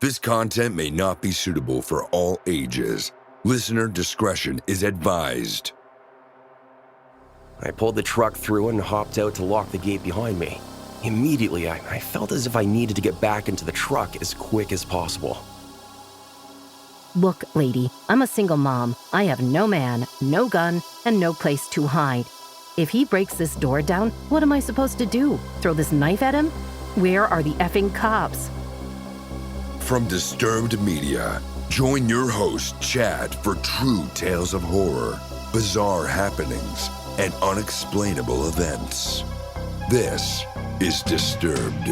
This content may not be suitable for all ages. Listener discretion is advised. I pulled the truck through and hopped out to lock the gate behind me. Immediately, I felt as if I needed to get back into the truck as quick as possible. Look, lady, I'm a single mom. I have no man, no gun, and no place to hide. If he breaks this door down, what am I supposed to do? Throw this knife at him? Where are the effing cops? From Disturbed Media, join your host, Chad, for true tales of horror, bizarre happenings, and unexplainable events. This is Disturbed.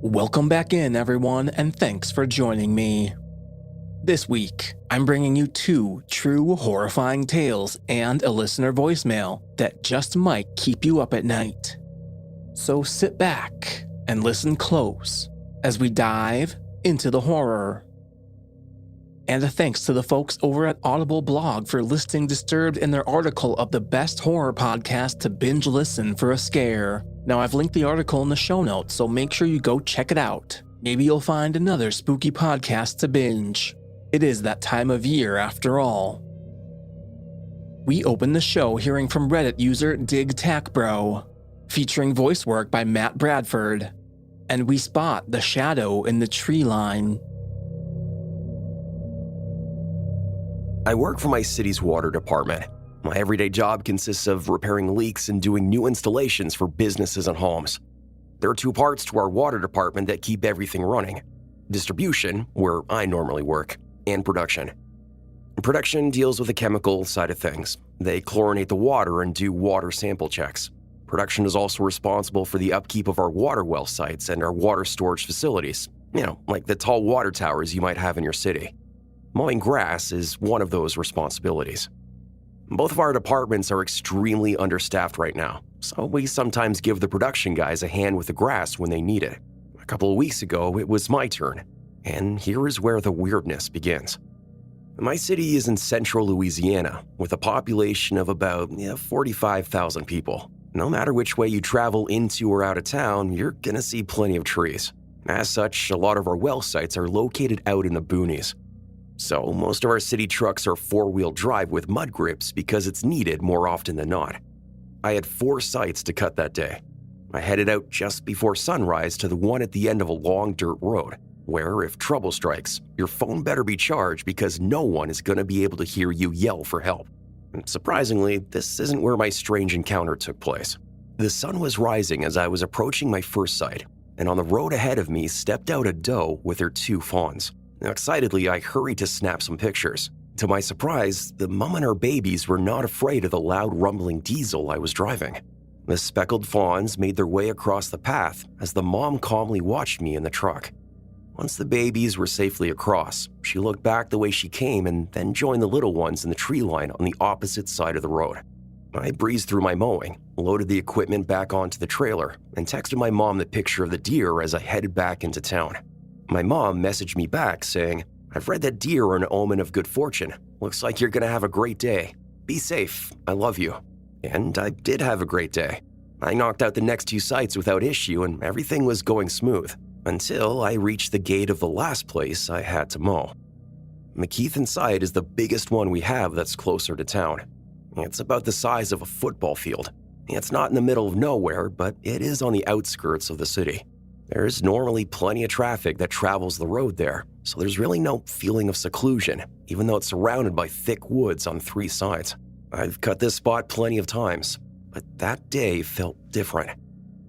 Welcome back in, everyone, and thanks for joining me. This week, I'm bringing you 2 true horrifying tales and a listener voicemail that just might keep you up at night. So sit back and listen close as we dive into the horror. And a thanks to the folks over at Audible Blog for listing Disturbed in their article of the best horror podcast to binge listen for a scare. Now, I've linked the article in the show notes, so make sure you go check it out. Maybe you'll find another spooky podcast to binge. It is that time of year, after all. We open the show hearing from Reddit user DigTacBro, featuring voice work by Matt Bradford, and we spot the shadow in the tree line. I work for my city's water department. My everyday job consists of repairing leaks and doing new installations for businesses and homes. There are 2 parts to our water department that keep everything running: distribution, where I normally work, and production. Production deals with the chemical side of things. They chlorinate the water and do water sample checks. Production is also responsible for the upkeep of our water well sites and our water storage facilities, like the tall water towers you might have in your city. Mowing grass is one of those responsibilities. Both of our departments are extremely understaffed right now, so we sometimes give the production guys a hand with the grass when they need it. A couple of weeks ago, it was my turn, and here is where the weirdness begins. My city is in central Louisiana, with a population of about 45,000 people. No matter which way you travel into or out of town, you're gonna see plenty of trees. As such, a lot of our well sites are located out in the boonies. So most of our city trucks are 4-wheel drive with mud grips because it's needed more often than not. I had 4 sites to cut that day. I headed out just before sunrise to the one at the end of a long dirt road, where if trouble strikes, your phone better be charged because no one is going to be able to hear you yell for help. And surprisingly, this isn't where my strange encounter took place. The sun was rising as I was approaching my first site, and on the road ahead of me stepped out a doe with her 2 fawns. Now, excitedly, I hurried to snap some pictures. To my surprise, the mom and her babies were not afraid of the loud rumbling diesel I was driving. The speckled fawns made their way across the path as the mom calmly watched me in the truck. Once the babies were safely across, she looked back the way she came and then joined the little ones in the tree line on the opposite side of the road. I breezed through my mowing, loaded the equipment back onto the trailer, and texted my mom the picture of the deer as I headed back into town. My mom messaged me back saying, "I've read that deer are an omen of good fortune. Looks like you're gonna have a great day. Be safe. I love you." And I did have a great day. I knocked out the next 2 sites without issue and everything was going smooth, until I reached the gate of the last place I had to mow. McKeithen site is the biggest one we have that's closer to town. It's about the size of a football field. It's not in the middle of nowhere, but it is on the outskirts of the city. There's normally plenty of traffic that travels the road there, so there's really no feeling of seclusion, even though it's surrounded by thick woods on 3 sides. I've cut this spot plenty of times, but that day felt different.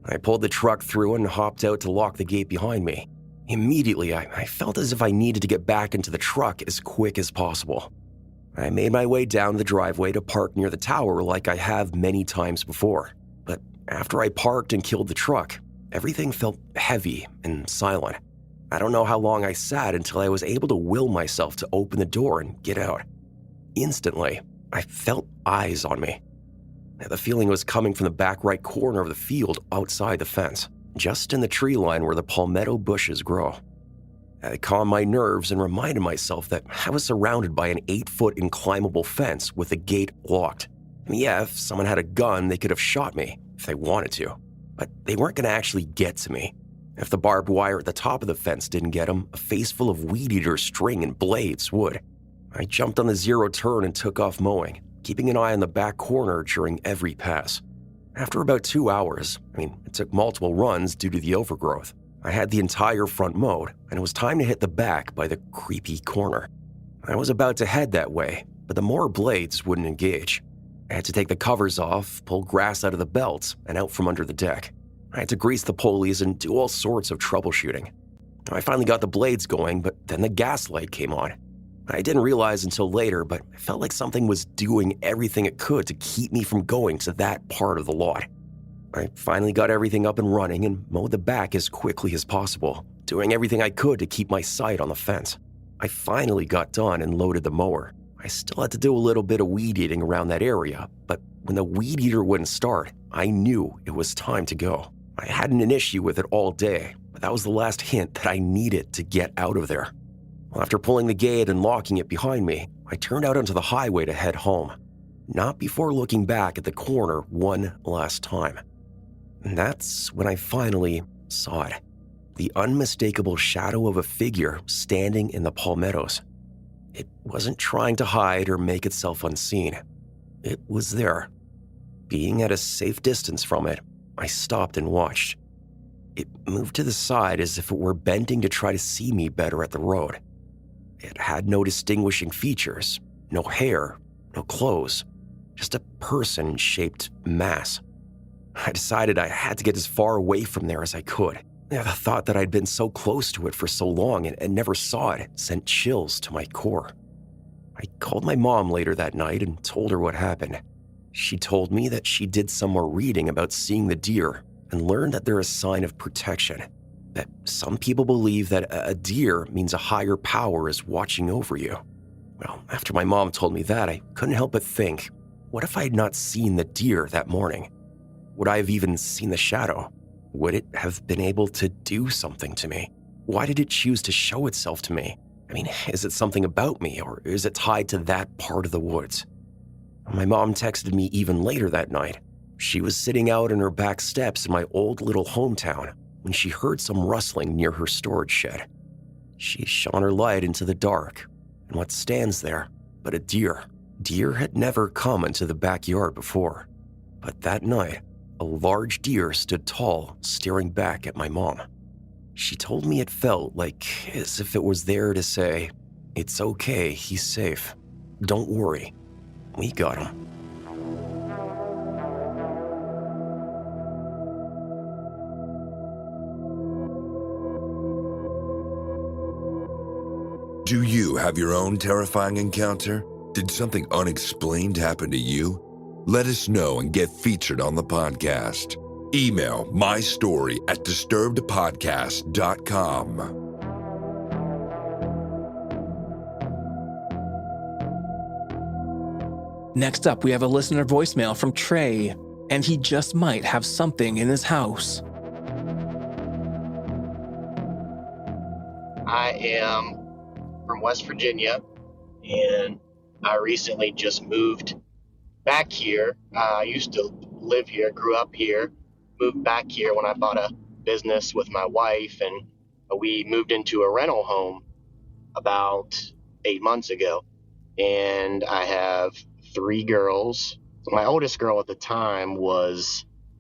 I pulled the truck through and hopped out to lock the gate behind me. Immediately, I felt as if I needed to get back into the truck as quick as possible. I made my way down the driveway to park near the tower like I have many times before, but after I parked and killed the truck, everything felt heavy and silent. I don't know how long I sat until I was able to will myself to open the door and get out. Instantly, I felt eyes on me. The feeling was coming from the back right corner of the field outside the fence, just in the tree line where the palmetto bushes grow. It calmed my nerves and reminded myself that I was surrounded by an 8-foot inclimbable fence with the gate locked. Yeah, if someone had a gun, they could have shot me if they wanted to, but they weren't going to actually get to me. If the barbed wire at the top of the fence didn't get them, a face full of weed-eater string and blades would. I jumped on the zero turn and took off mowing, keeping an eye on the back corner during every pass. After about 2 hours, it took multiple runs due to the overgrowth, I had the entire front mowed, and it was time to hit the back by the creepy corner. I was about to head that way, but the mower blades wouldn't engage. I had to take the covers off, pull grass out of the belts, and out from under the deck. I had to grease the pulleys and do all sorts of troubleshooting. I finally got the blades going, but then the gas light came on. I didn't realize until later, but I felt like something was doing everything it could to keep me from going to that part of the lot. I finally got everything up and running and mowed the back as quickly as possible, doing everything I could to keep my sight on the fence. I finally got done and loaded the mower. I still had to do a little bit of weed eating around that area, but when the weed eater wouldn't start, I knew it was time to go. I hadn't an issue with it all day, but that was the last hint that I needed to get out of there. Well, after pulling the gate and locking it behind me, I turned out onto the highway to head home, not before looking back at the corner one last time. And that's when I finally saw it. The unmistakable shadow of a figure standing in the palmettos. It wasn't trying to hide or make itself unseen. It was there. Being at a safe distance from it, I stopped and watched. It moved to the side as if it were bending to try to see me better at the road. It had no distinguishing features, no hair, no clothes, just a person-shaped mass. I decided I had to get as far away from there as I could. The thought that I'd been so close to it for so long and never saw it sent chills to my core. I called my mom later that night and told her what happened. She told me that she did some more reading about seeing the deer and learned that they're a sign of protection, that some people believe that a deer means a higher power is watching over you. Well, after my mom told me that, I couldn't help but think, what if I had not seen the deer that morning? Would I have even seen the shadow? Would it have been able to do something to me? Why did it choose to show itself to me? Is it something about me, or is it tied to that part of the woods? My mom texted me even later that night. She was sitting out on her back steps in my old little hometown when she heard some rustling near her storage shed. She shone her light into the dark, and what stands there but a deer. Deer had never come into the backyard before, but that night, a large deer stood tall, staring back at my mom. She told me it felt like as if it was there to say, "It's okay, he's safe. Don't worry, we got him." Do you have your own terrifying encounter? Did something unexplained happen to you? Let us know and get featured on the podcast. Email mystory@disturbedpodcast.com. Next up, we have a listener voicemail from Trey, and he just might have something in his house. I am from West Virginia, and I recently just moved back here. I used to live here, grew up here, moved back here when I bought a business with my wife, and we moved into a rental home about 8 months ago. And I have 3 girls. My oldest girl at the time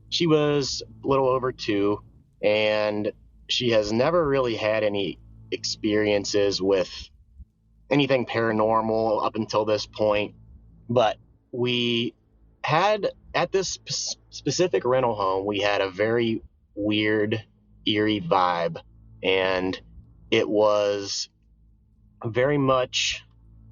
she was a little over 2, and she has never really had any experiences with anything paranormal up until this point. But we had, at this specific rental home, we had a very weird, eerie vibe. And it was very much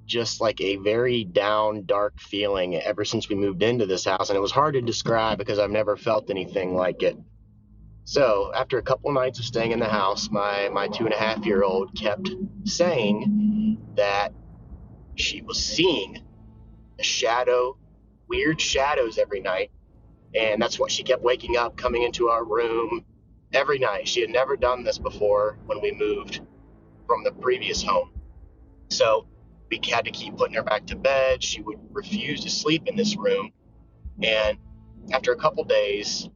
just like a very down, dark feeling ever since we moved into this house. And it was hard to describe because I've never felt anything like it. So after a couple of nights of staying in the house, my 2.5-year-old kept saying that she was seeing weird shadows every night. And that's what she kept waking up, coming into our room every night. She had never done this before when we moved from the previous home. So we had to keep putting her back to bed. She would refuse to sleep in this room. And after a couple days,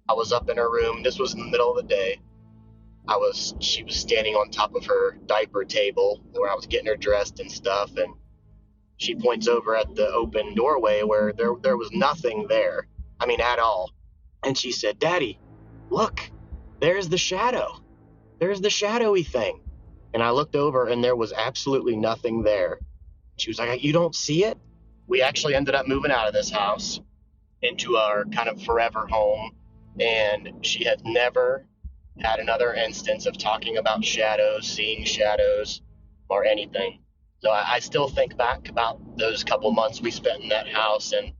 I was up in her room. This was in the middle of the day. She was standing on top of her diaper table where I was getting her dressed and stuff. And she points over at the open doorway where there was nothing there. I mean, at all. And she said, "Daddy, look, there's the shadow. There's the shadowy thing." And I looked over and there was absolutely nothing there. She was like, "You don't see it?" We actually ended up moving out of this house into our kind of forever home. And she had never had another instance of talking about shadows, seeing shadows, or anything. So I still think back about those couple months we spent in that house, and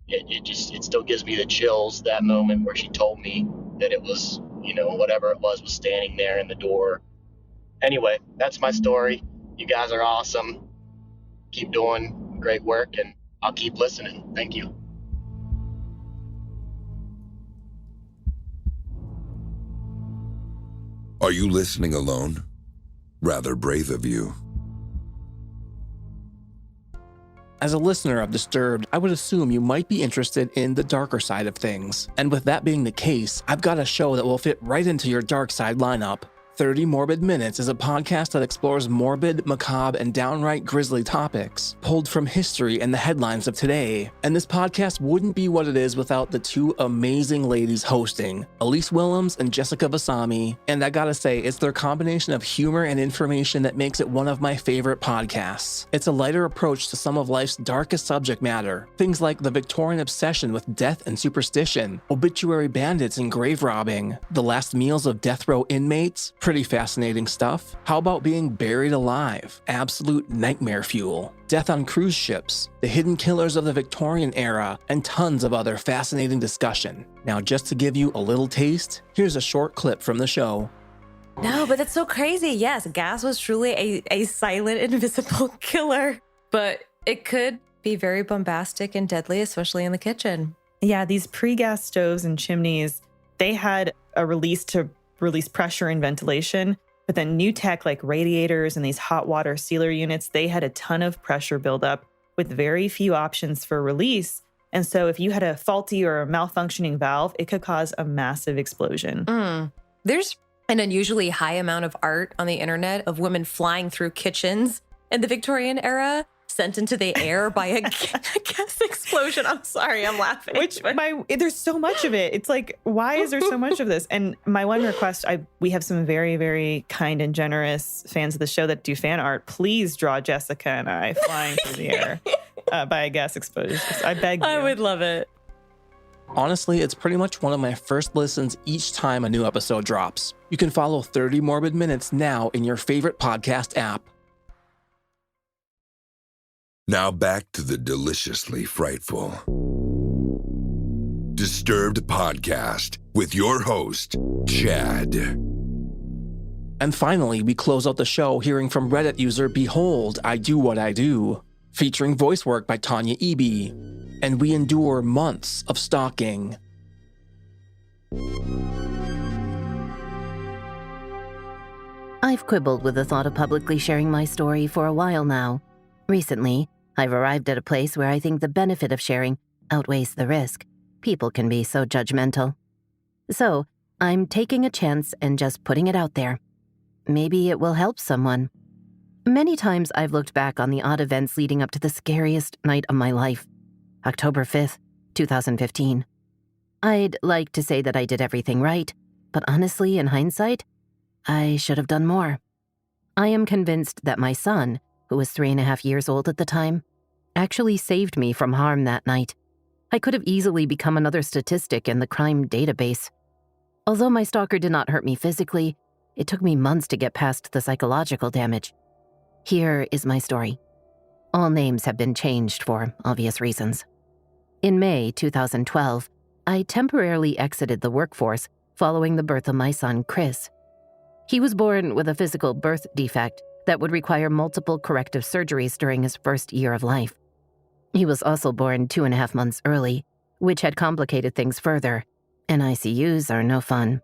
it still gives me the chills, that moment where she told me that it was, whatever it was standing there in the door. Anyway, that's my story. You guys are awesome. Keep doing great work, and I'll keep listening. Thank you. Are you listening alone? Rather brave of you. As a listener of Disturbed, I would assume you might be interested in the darker side of things. And with that being the case, I've got a show that will fit right into your dark side lineup. 30 Morbid Minutes is a podcast that explores morbid, macabre, and downright grisly topics, pulled from history and the headlines of today. And this podcast wouldn't be what it is without the two amazing ladies hosting, Elise Willems and Jessica Vasami. And I gotta say, it's their combination of humor and information that makes it one of my favorite podcasts. It's a lighter approach to some of life's darkest subject matter, things like the Victorian obsession with death and superstition, obituary bandits and grave robbing, the last meals of death row inmates. Pretty fascinating stuff. How about being buried alive? Absolute nightmare fuel. Death on cruise ships, the hidden killers of the Victorian era, and tons of other fascinating discussion. Now, just to give you a little taste, here's a short clip from the show. No, but that's so crazy. Yes, gas was truly a silent, invisible killer, but it could be very bombastic and deadly, especially in the kitchen. Yeah, these pre-gas stoves and chimneys, they had a release to release pressure and ventilation, but then new tech like radiators and these hot water sealer units, they had a ton of pressure buildup with very few options for release. And so if you had a faulty or a malfunctioning valve, it could cause a massive explosion. There's an unusually high amount of art on the internet of women flying through kitchens in the Victorian era, sent into the air by a gas explosion. I'm sorry, I'm laughing. There's so much of it. It's like, why is there so much of this? And my one request, we have some very, very kind and generous fans of the show that do fan art. Please draw Jessica and I flying through the air by a gas explosion. I beg you. I would love it. Honestly, it's pretty much one of my first listens each time a new episode drops. You can follow 30 Morbid Minutes now in your favorite podcast app. Now back to the deliciously frightful Disturbed Podcast with your host, Chad. And finally, we close out the show hearing from Reddit user Behold, I Do What I Do, featuring voice work by Tanya Eby. And we endure months of stalking. I've quibbled with the thought of publicly sharing my story for a while now. Recently, I've arrived at a place where I think the benefit of sharing outweighs the risk. People can be so judgmental. So, I'm taking a chance and just putting it out there. Maybe it will help someone. Many times I've looked back on the odd events leading up to the scariest night of my life, October 5th, 2015. I'd like to say that I did everything right, but honestly, in hindsight, I should have done more. I am convinced that my son, who was 3.5 years old at the time, actually saved me from harm that night. I could have easily become another statistic in the crime database. Although my stalker did not hurt me physically, it took me months to get past the psychological damage. Here is my story. All names have been changed for obvious reasons. In May 2012, I temporarily exited the workforce following the birth of my son, Chris. He was born with a physical birth defect that would require multiple corrective surgeries during his first year of life. He was also born 2.5 months early, which had complicated things further, and ICUs are no fun.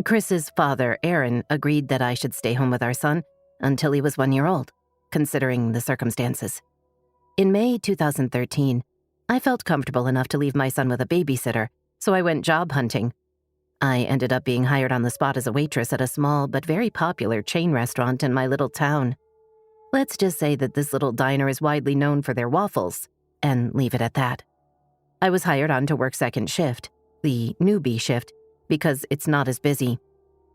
Chris's father, Aaron, agreed that I should stay home with our son until he was 1 year old, considering the circumstances. In May 2013, I felt comfortable enough to leave my son with a babysitter, so I went job hunting. I ended up being hired on the spot as a waitress at a small but very popular chain restaurant in my little town. Let's just say that this little diner is widely known for their waffles, and leave it at that. I was hired on to work second shift, the newbie shift, because it's not as busy.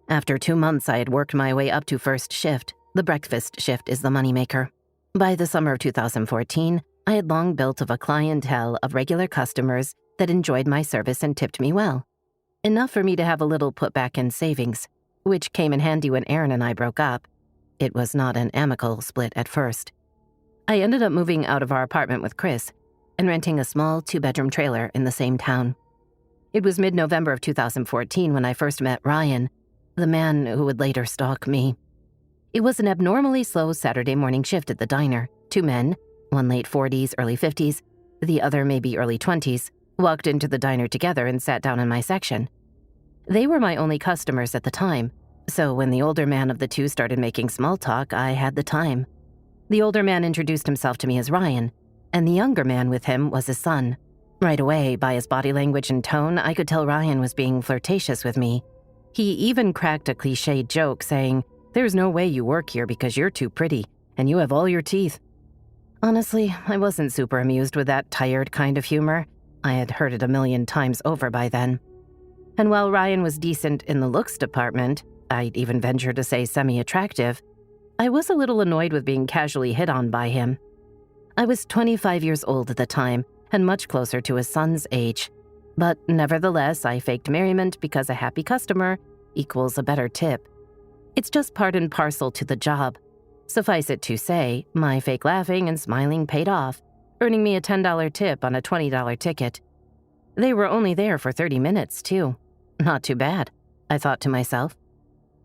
After 2 months, I had worked my way up to first shift. The breakfast shift is the moneymaker. By the summer of 2014, I had long built up a clientele of regular customers that enjoyed my service and tipped me well. Enough for me to have a little put back in savings, which came in handy when Aaron and I broke up. It was not an amicable split at first. I ended up moving out of our apartment with Chris and renting a small 2-bedroom trailer in the same town. It was mid-November of 2014 when I first met Ryan, the man who would later stalk me. It was an abnormally slow Saturday morning shift at the diner. 2 men, one late 40s, early 50s, the other maybe early 20s, walked into the diner together and sat down in my section. They were my only customers at the time, so when the older man of the two started making small talk, I had the time. The older man introduced himself to me as Ryan, and the younger man with him was his son. Right away, by his body language and tone, I could tell Ryan was being flirtatious with me. He even cracked a cliched joke saying, "There's no way you work here because you're too pretty, and you have all your teeth." Honestly, I wasn't super amused with that tired kind of humor. I had heard it 1,000,000 times over by then. And while Ryan was decent in the looks department, I'd even venture to say semi-attractive, I was a little annoyed with being casually hit on by him. I was 25 years old at the time, and much closer to his son's age. But nevertheless, I faked merriment because a happy customer equals a better tip. It's just part and parcel to the job. Suffice it to say, my fake laughing and smiling paid off, earning me a $10 tip on a $20 ticket. They were only there for 30 minutes, too. Not too bad, I thought to myself.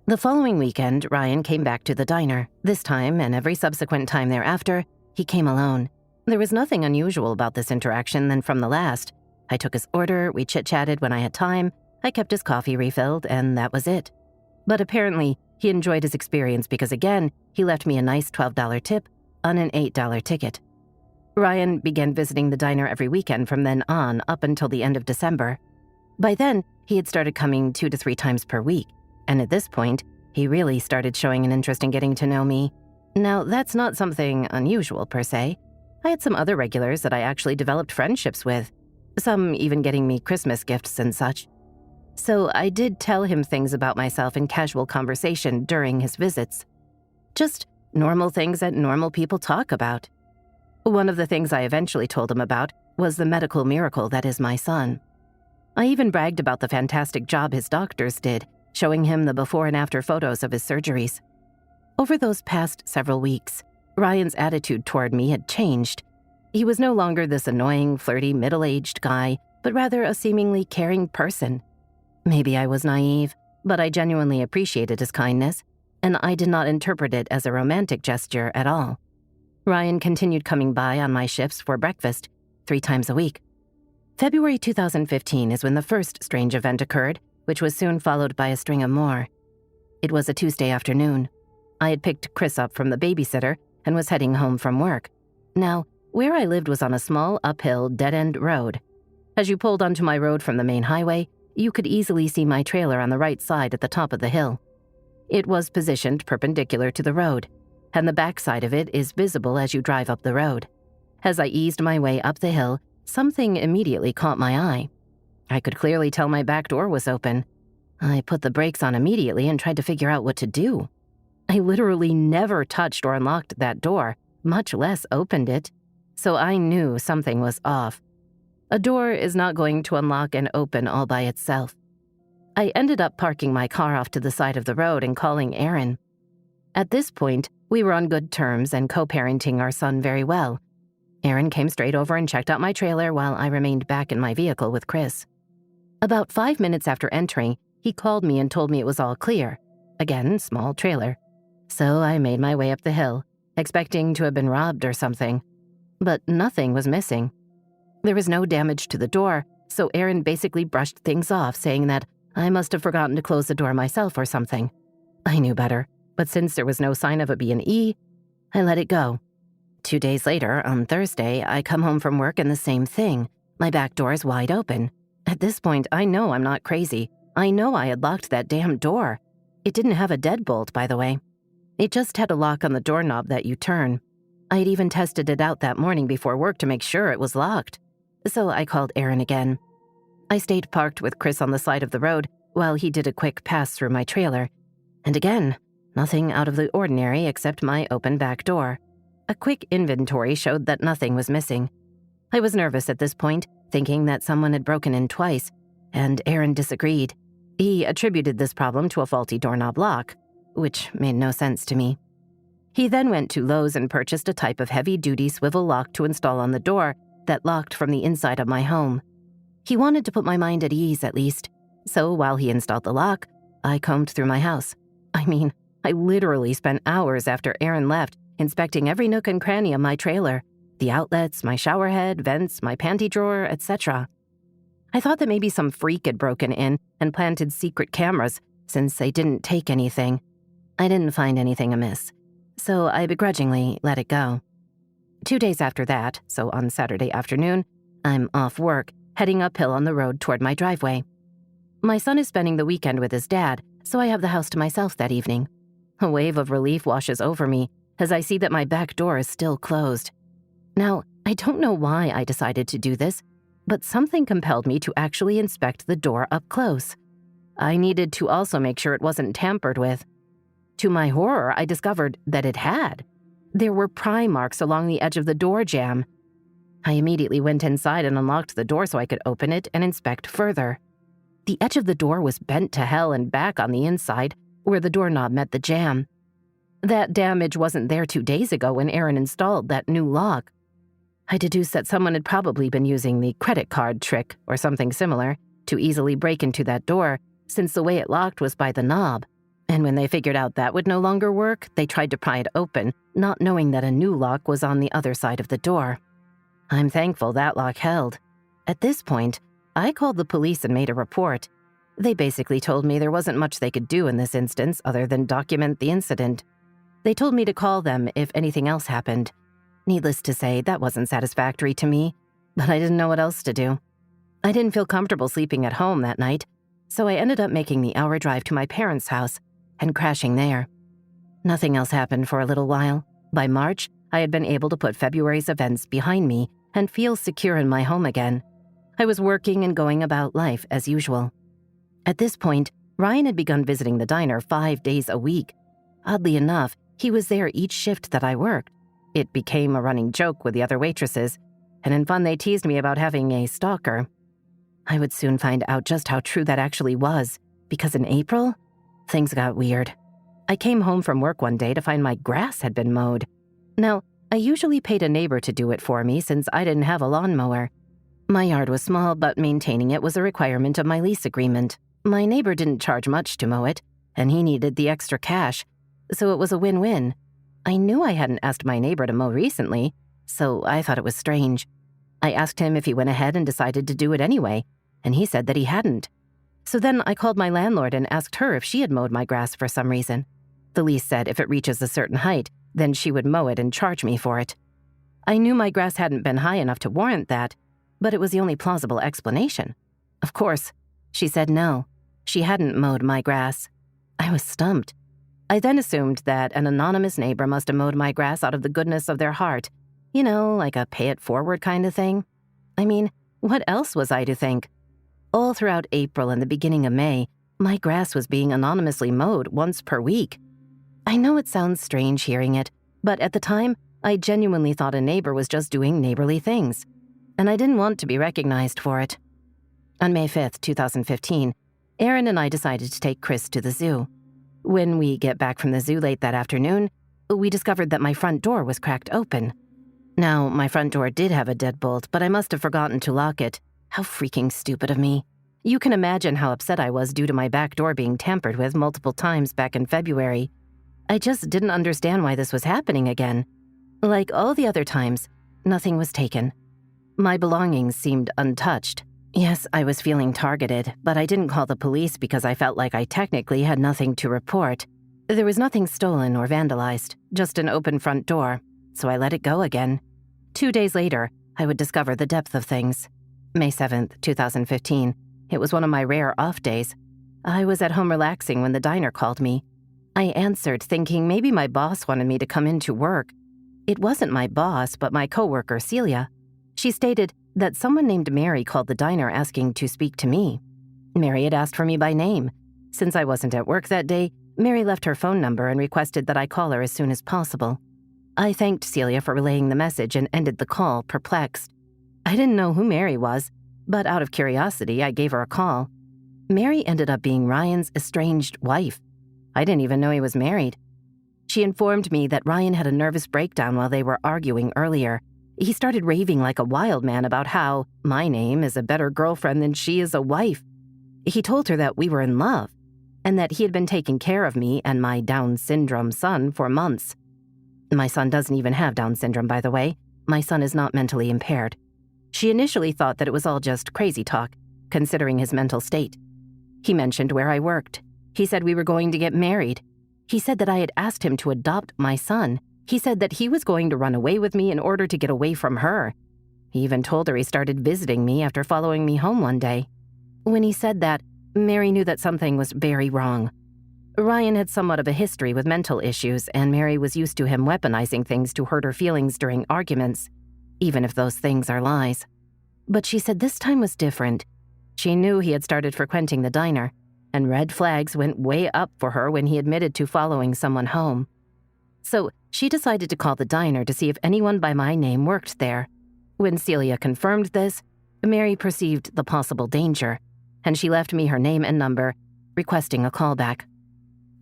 The following weekend, Ryan came back to the diner. This time, and every subsequent time thereafter, he came alone. There was nothing unusual about this interaction than from the last. I took his order, we chit-chatted when I had time, I kept his coffee refilled, and that was it. But apparently, he enjoyed his experience because again, he left me a nice $12 tip on an $8 ticket. Ryan began visiting the diner every weekend from then on up until the end of December. By then, he had started coming 2 to 3 times per week, and at this point, he really started showing an interest in getting to know me. Now, that's not something unusual per se. I had some other regulars that I actually developed friendships with, some even getting me Christmas gifts and such. So I did tell him things about myself in casual conversation during his visits. Just normal things that normal people talk about. One of the things I eventually told him about was the medical miracle that is my son. I even bragged about the fantastic job his doctors did, showing him the before and after photos of his surgeries. Over those past several weeks, Ryan's attitude toward me had changed. He was no longer this annoying, flirty, middle-aged guy, but rather a seemingly caring person. Maybe I was naive, but I genuinely appreciated his kindness, and I did not interpret it as a romantic gesture at all. Ryan continued coming by on my shifts for breakfast 3 times a week. February 2015 is when the first strange event occurred, which was soon followed by a string of more. It was a Tuesday afternoon. I had picked Chris up from the babysitter and was heading home from work. Now, where I lived was on a small uphill dead-end road. As you pulled onto my road from the main highway, you could easily see my trailer on the right side at the top of the hill. It was positioned perpendicular to the road, and the backside of it is visible as you drive up the road. As I eased my way up the hill, something immediately caught my eye. I could clearly tell my back door was open. I put the brakes on immediately and tried to figure out what to do. I literally never touched or unlocked that door, much less opened it, so I knew something was off. A door is not going to unlock and open all by itself. I ended up parking my car off to the side of the road and calling Aaron. At this point, we were on good terms and co-parenting our son very well. Aaron came straight over and checked out my trailer while I remained back in my vehicle with Chris. About 5 minutes after entering, he called me and told me it was all clear. Again, small trailer. So I made my way up the hill, expecting to have been robbed or something. but nothing was missing. There was no damage to the door, so Aaron basically brushed things off, saying that I must have forgotten to close the door myself or something. I knew better, but since there was no sign of a B&E, I let it go. 2 days later, on Thursday, I come home from work and the same thing. My back door is wide open. At this point, I know I'm not crazy. I know I had locked that damn door. It didn't have a deadbolt, by the way. It just had a lock on the doorknob that you turn. I had even tested it out that morning before work to make sure it was locked. So I called Aaron again. I stayed parked with Chris on the side of the road while he did a quick pass through my trailer. And again, nothing out of the ordinary except my open back door. A quick inventory showed that nothing was missing. I was nervous at this point, thinking that someone had broken in twice, and Aaron disagreed. He attributed this problem to a faulty doorknob lock, which made no sense to me. He then went to Lowe's and purchased a type of heavy-duty swivel lock to install on the door that locked from the inside of my home. He wanted to put my mind at ease, at least. So while he installed the lock, I combed through my house. I mean, I literally spent hours after Aaron left inspecting every nook and cranny of my trailer, the outlets, my shower head, vents, my panty drawer, etc. I thought that maybe some freak had broken in and planted secret cameras since they didn't take anything. I didn't find anything amiss, so I begrudgingly let it go. 2 days after that, so on Saturday afternoon, I'm off work, heading uphill on the road toward my driveway. My son is spending the weekend with his dad, so I have the house to myself that evening. A wave of relief washes over me as I see that my back door is still closed. Now, I don't know why I decided to do this, but something compelled me to actually inspect the door up close. I needed to also make sure it wasn't tampered with. To my horror, I discovered that it had. There were pry marks along the edge of the door jamb. I immediately went inside and unlocked the door so I could open it and inspect further. The edge of the door was bent to hell and back on the inside, where the doorknob met the jamb. That damage wasn't there 2 days ago when Aaron installed that new lock. I deduced that someone had probably been using the credit card trick or something similar to easily break into that door, since the way it locked was by the knob. And when they figured out that would no longer work, they tried to pry it open, not knowing that a new lock was on the other side of the door. I'm thankful that lock held. At this point, I called the police and made a report. They basically told me there wasn't much they could do in this instance other than document the incident. They told me to call them if anything else happened. Needless to say, that wasn't satisfactory to me, but I didn't know what else to do. I didn't feel comfortable sleeping at home that night, so I ended up making the hour drive to my parents' house and crashing there. Nothing else happened for a little while. By March, I had been able to put February's events behind me and feel secure in my home again. I was working and going about life as usual. At this point, Ryan had begun visiting the diner 5 days a week. Oddly enough, he was there each shift that I worked. It became a running joke with the other waitresses, and in fun they teased me about having a stalker. I would soon find out just how true that actually was, because in April, things got weird. I came home from work one day to find my grass had been mowed. Now, I usually paid a neighbor to do it for me since I didn't have a lawnmower. My yard was small, but maintaining it was a requirement of my lease agreement. My neighbor didn't charge much to mow it, and he needed the extra cash, so it was a win-win. I knew I hadn't asked my neighbor to mow recently, so I thought it was strange. I asked him if he went ahead and decided to do it anyway, and he said that he hadn't. So then I called my landlord and asked her if she had mowed my grass for some reason. The lease said if it reaches a certain height, then she would mow it and charge me for it. I knew my grass hadn't been high enough to warrant that, but it was the only plausible explanation. Of course, she said no. She hadn't mowed my grass. I was stumped. I then assumed that an anonymous neighbor must have mowed my grass out of the goodness of their heart. You know, like a pay-it-forward kind of thing. I mean, what else was I to think? All throughout April and the beginning of May, my grass was being anonymously mowed once per week. I know it sounds strange hearing it, but at the time, I genuinely thought a neighbor was just doing neighborly things, and I didn't want to be recognized for it. On May 5th, 2015, Aaron and I decided to take Chris to the zoo. When we get back from the zoo late that afternoon, we discovered that my front door was cracked open. Now, my front door did have a deadbolt, but I must have forgotten to lock it. How freaking stupid of me. You can imagine how upset I was due to my back door being tampered with multiple times back in February. I just didn't understand why this was happening again. Like all the other times, nothing was taken. My belongings seemed untouched. Yes, I was feeling targeted, but I didn't call the police because I felt like I technically had nothing to report. There was nothing stolen or vandalized, just an open front door, so I let it go again. 2 days later, I would discover the depth of things. May 7th, 2015. It was one of my rare off days. I was at home relaxing when the diner called me. I answered, thinking maybe my boss wanted me to come in to work. It wasn't my boss, but my coworker, Celia. She stated that someone named Mary called the diner asking to speak to me. Mary had asked for me by name. Since I wasn't at work that day, Mary left her phone number and requested that I call her as soon as possible. I thanked Celia for relaying the message and ended the call, perplexed. I didn't know who Mary was, but out of curiosity, I gave her a call. Mary ended up being Ryan's estranged wife. I didn't even know he was married. She informed me that Ryan had a nervous breakdown while they were arguing earlier. He started raving like a wild man about how my name is a better girlfriend than she is a wife. He told her that we were in love, and that he had been taking care of me and my Down syndrome son for months. My son doesn't even have Down syndrome, by the way. My son is not mentally impaired. She initially thought that it was all just crazy talk, considering his mental state. He mentioned where I worked. He said we were going to get married. He said that I had asked him to adopt my son. He said that he was going to run away with me in order to get away from her. He even told her he started visiting me after following me home one day. When he said that, Mary knew that something was very wrong. Ryan had somewhat of a history with mental issues, and Mary was used to him weaponizing things to hurt her feelings during arguments, even if those things are lies. But she said this time was different. She knew he had started frequenting the diner, and red flags went way up for her when he admitted to following someone home. So she decided to call the diner to see if anyone by my name worked there. When Celia confirmed this, Mary perceived the possible danger, and she left me her name and number, requesting a callback.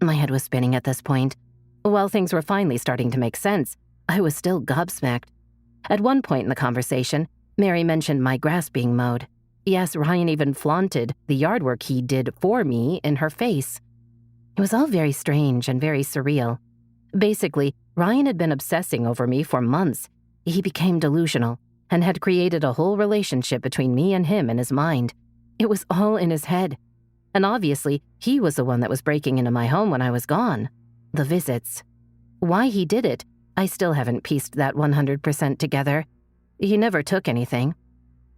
My head was spinning at this point. While things were finally starting to make sense, I was still gobsmacked. At one point in the conversation, Mary mentioned my grass being mowed. Yes, Ryan even flaunted the yard work he did for me in her face. It was all very strange and very surreal. Basically, Ryan had been obsessing over me for months. He became delusional and had created a whole relationship between me and him in his mind. It was all in his head. And obviously, he was the one that was breaking into my home when I was gone. The visits. Why he did it, I still haven't pieced that 100% together. He never took anything.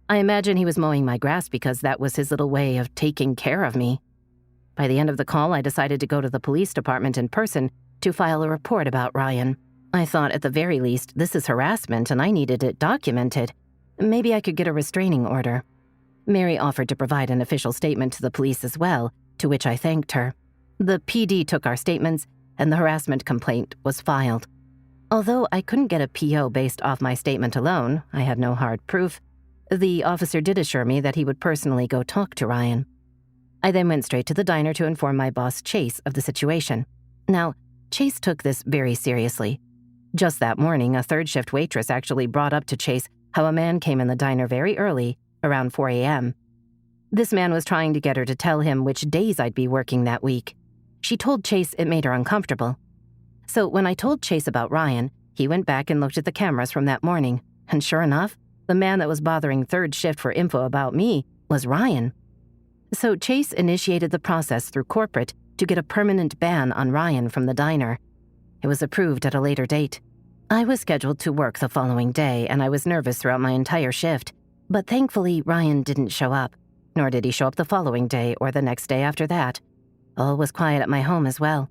I imagine he was mowing my grass because that was his little way of taking care of me. By the end of the call, I decided to go to the police department in person to file a report about Ryan. I thought at the very least, this is harassment and I needed it documented. Maybe I could get a restraining order. Mary offered to provide an official statement to the police as well, to which I thanked her. The PD took our statements, and the harassment complaint was filed. Although I couldn't get a PO based off my statement alone, I had no hard proof. The officer did assure me that he would personally go talk to Ryan. I then went straight to the diner to inform my boss, Chase, of the situation. Now, Chase took this very seriously. Just that morning, a third-shift waitress actually brought up to Chase how a man came in the diner very early, around 4 a.m. This man was trying to get her to tell him which days I'd be working that week. She told Chase it made her uncomfortable. So when I told Chase about Ryan, he went back and looked at the cameras from that morning, and sure enough, the man that was bothering third shift for info about me was Ryan. So Chase initiated the process through corporate to get a permanent ban on Ryan from the diner. It was approved at a later date. I was scheduled to work the following day, and I was nervous throughout my entire shift. But thankfully, Ryan didn't show up, nor did he show up the following day or the next day after that. All was quiet at my home as well.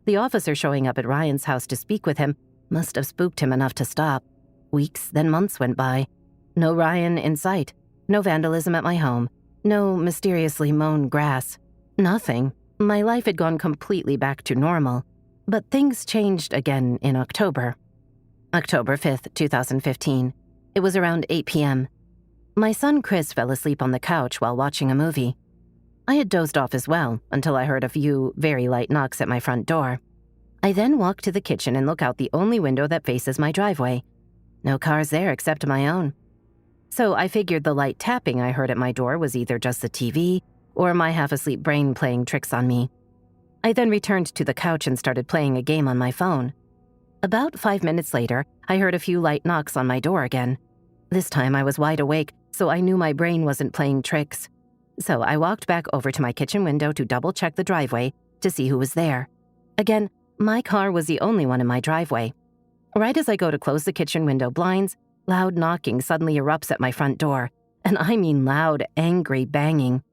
The officer showing up at Ryan's house to speak with him must have spooked him enough to stop. Weeks, then months went by. No Ryan in sight. No vandalism at my home. No mysteriously mown grass. Nothing. My life had gone completely back to normal. But things changed again in October. October 5th, 2015. It was around 8 p.m. My son Chris fell asleep on the couch while watching a movie. I had dozed off as well until I heard a few very light knocks at my front door. I then walk to the kitchen and look out the only window that faces my driveway. No cars there except my own. So I figured the light tapping I heard at my door was either just the TV or my half-asleep brain playing tricks on me. I then returned to the couch and started playing a game on my phone. About 5 minutes later, I heard a few light knocks on my door again. This time I was wide awake, so I knew my brain wasn't playing tricks. So I walked back over to my kitchen window to double-check the driveway to see who was there. Again, my car was the only one in my driveway. Right as I go to close the kitchen window blinds, loud knocking suddenly erupts at my front door, and I mean loud, angry banging.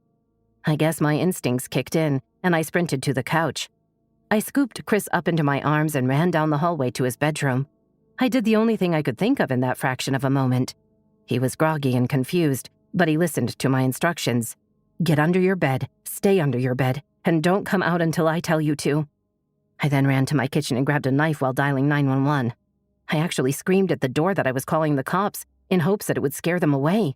I guess my instincts kicked in, and I sprinted to the couch. I scooped Chris up into my arms and ran down the hallway to his bedroom. I did the only thing I could think of in that fraction of a moment. He was groggy and confused, but he listened to my instructions. Get under your bed, stay under your bed, and don't come out until I tell you to. I then ran to my kitchen and grabbed a knife while dialing 911. I actually screamed at the door that I was calling the cops in hopes that it would scare them away.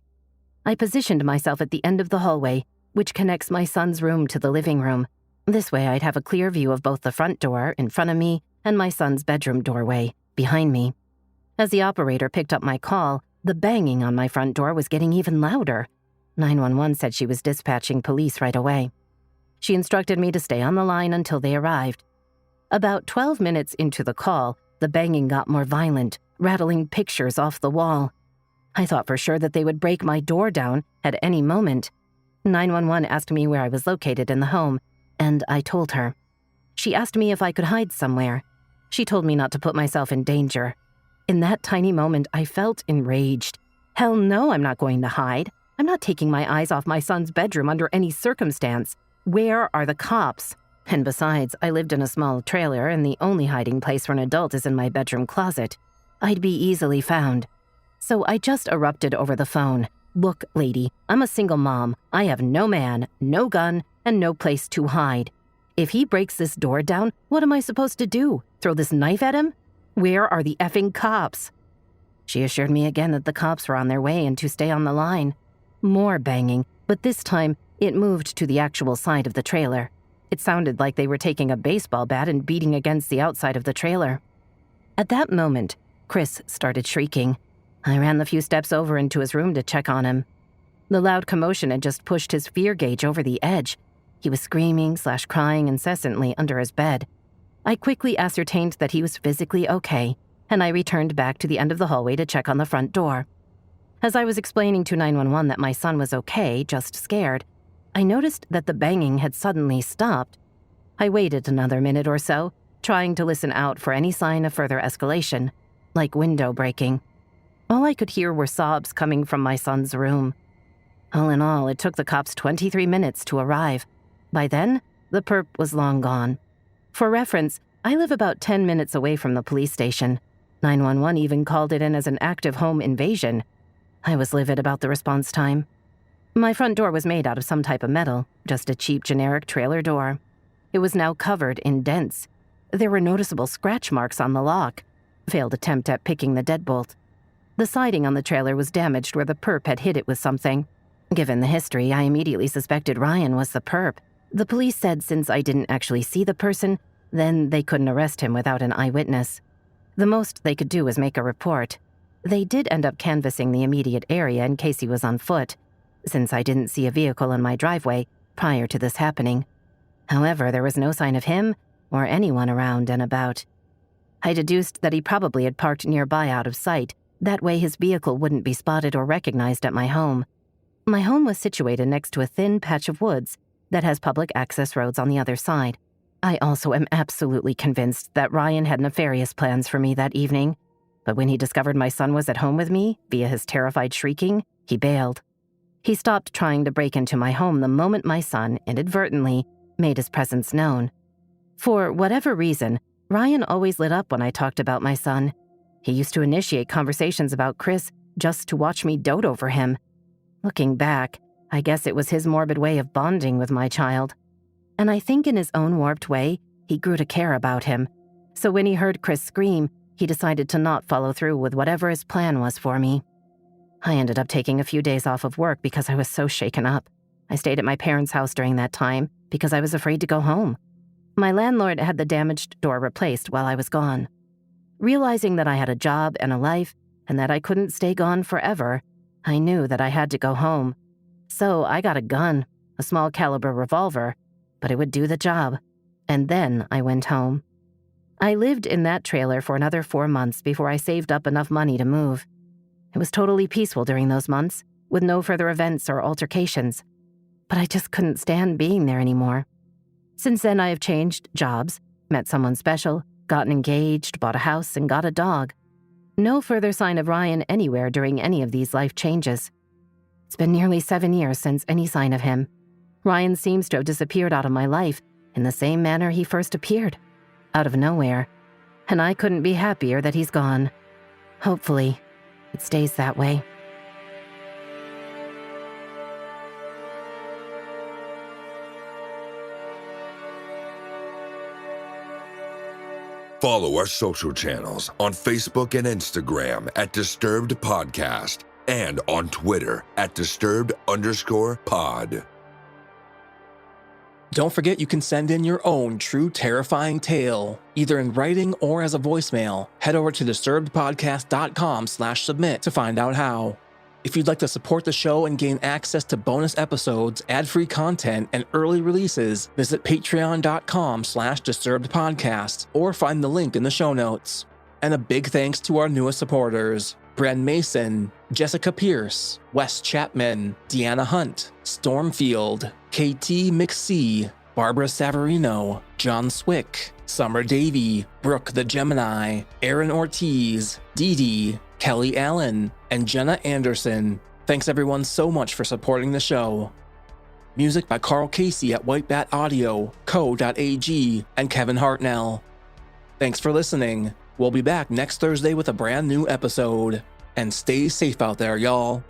I positioned myself at the end of the hallway, which connects my son's room to the living room. This way I'd have a clear view of both the front door in front of me and my son's bedroom doorway behind me. As the operator picked up my call, the banging on my front door was getting even louder. 911 said she was dispatching police right away. She instructed me to stay on the line until they arrived. About 12 minutes into the call, the banging got more violent, rattling pictures off the wall. I thought for sure that they would break my door down at any moment. 911 asked me where I was located in the home, and I told her. She asked me if I could hide somewhere. She told me not to put myself in danger. In that tiny moment, I felt enraged. Hell no, I'm not going to hide. I'm not taking my eyes off my son's bedroom under any circumstance. Where are the cops? And besides, I lived in a small trailer, and the only hiding place for an adult is in my bedroom closet. I'd be easily found. So I just erupted over the phone. Look, lady, I'm a single mom. I have no man, no gun, and no place to hide. If he breaks this door down, what am I supposed to do? Throw this knife at him? Where are the effing cops? She assured me again that the cops were on their way and to stay on the line. More banging, but this time it moved to the actual side of the trailer. It sounded like they were taking a baseball bat and beating against the outside of the trailer. At that moment, Chris started shrieking. I ran the few steps over into his room to check on him. The loud commotion had just pushed his fear gauge over the edge. He was screaming/crying incessantly under his bed. I quickly ascertained that he was physically okay, and I returned back to the end of the hallway to check on the front door. As I was explaining to 911 that my son was okay, just scared, I noticed that the banging had suddenly stopped. I waited another minute or so, trying to listen out for any sign of further escalation, like window breaking. All I could hear were sobs coming from my son's room. All in all, it took the cops 23 minutes to arrive. By then, the perp was long gone. For reference, I live about 10 minutes away from the police station. 911 even called it in as an active home invasion. I was livid about the response time. My front door was made out of some type of metal, just a cheap generic trailer door. It was now covered in dents. There were noticeable scratch marks on the lock. Failed attempt at picking the deadbolt. The siding on the trailer was damaged where the perp had hit it with something. Given the history, I immediately suspected Ryan was the perp. The police said since I didn't actually see the person, then they couldn't arrest him without an eyewitness. The most they could do was make a report. They did end up canvassing the immediate area in case he was on foot, since I didn't see a vehicle in my driveway prior to this happening. However, there was no sign of him or anyone around and about. I deduced that he probably had parked nearby out of sight. That way his vehicle wouldn't be spotted or recognized at my home. My home was situated next to a thin patch of woods that has public access roads on the other side. I also am absolutely convinced that Ryan had nefarious plans for me that evening. But when he discovered my son was at home with me, via his terrified shrieking, he bailed. He stopped trying to break into my home the moment my son, inadvertently, made his presence known. For whatever reason, Ryan always lit up when I talked about my son. He used to initiate conversations about Chris just to watch me dote over him. Looking back, I guess it was his morbid way of bonding with my child. And I think in his own warped way, he grew to care about him. So when he heard Chris scream, he decided to not follow through with whatever his plan was for me. I ended up taking a few days off of work because I was so shaken up. I stayed at my parents' house during that time because I was afraid to go home. My landlord had the damaged door replaced while I was gone. Realizing that I had a job and a life and that I couldn't stay gone forever, I knew that I had to go home. So I got a gun, a small caliber revolver, but it would do the job. And then I went home. I lived in that trailer for another 4 months before I saved up enough money to move. It was totally peaceful during those months, with no further events or altercations. But I just couldn't stand being there anymore. Since then, I have changed jobs, met someone special, gotten engaged, bought a house, and got a dog. No further sign of Ryan anywhere during any of these life changes. It's been nearly 7 years since any sign of him. Ryan seems to have disappeared out of my life in the same manner he first appeared, out of nowhere. And I couldn't be happier that he's gone. Hopefully, it stays that way. Follow our social channels on Facebook and Instagram at Disturbed Podcast and on Twitter at Disturbed_pod. Don't forget you can send in your own true terrifying tale, either in writing or as a voicemail. Head over to disturbedpodcast.com/submit to find out how. If you'd like to support the show and gain access to bonus episodes, ad-free content, and early releases, visit patreon.com/disturbedpodcast or find the link in the show notes. And a big thanks to our newest supporters: Bren Mason, Jessica Pierce, Wes Chapman, Deanna Hunt, Stormfield, KT McC, Barbara Savarino, John Swick, Summer Davey, Brooke the Gemini, Aaron Ortiz, Dee Dee, Kelly Allen, and Jenna Anderson. Thanks everyone so much for supporting the show. Music by Carl Casey at White Bat Audio, Co.ag, and Kevin Hartnell. Thanks for listening. We'll be back next Thursday with a brand new episode. And stay safe out there, y'all.